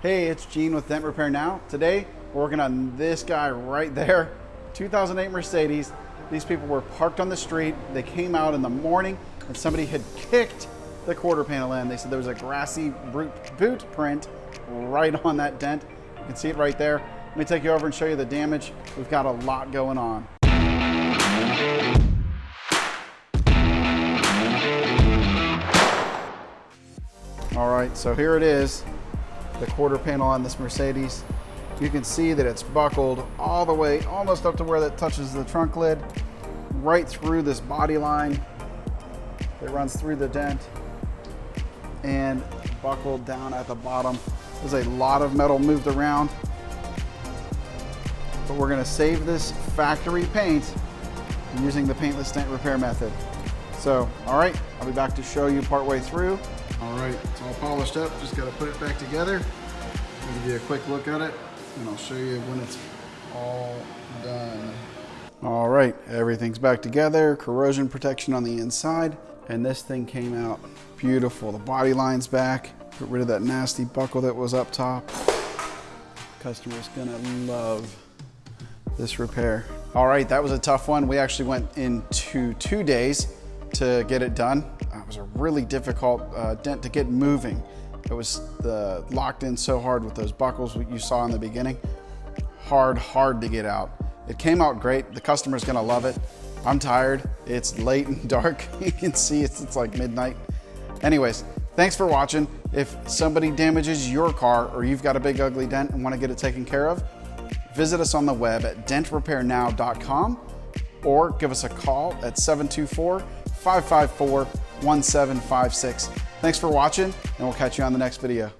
Hey, it's Gene with Dent Repair Now. Today, we're working on this guy right there, 2008 Mercedes. These people were parked on the street. They came out in the morning and somebody had kicked the quarter panel in. They said there was a grassy boot print right on that dent. You can see it right there. Let me take you over and show you the damage. We've got a lot going on. All right, so here it is. The quarter panel on this Mercedes. You can see that it's buckled all the way, almost up to where that touches the trunk lid, right through this body line. It runs through the dent and buckled down at the bottom. There's a lot of metal moved around, but we're gonna save this factory paint using the paintless dent repair method. So, all right, I'll be back to show you partway through. All right, it's all polished up, just gotta put it back together. I'll give you a quick look at it, and I'll show you when it's all done. All right, everything's back together, corrosion protection on the inside, and this thing came out beautiful. The body line's back, got rid of that nasty buckle that was up top. Customer's gonna love this repair. All right, that was a tough one. We actually went into 2 days to get it done. It was a really difficult dent to get moving. It was locked in so hard with those buckles you saw in the beginning. Hard to get out. It came out great. The customer's gonna love it. I'm tired. It's late and dark. You can see it's like midnight. Anyways, thanks for watching. If somebody damages your car or you've got a big ugly dent and wanna get it taken care of, visit us on the web at dentrepairnow.com or give us a call at 724-554-1756. Thanks for watching, and we'll catch you on the next video.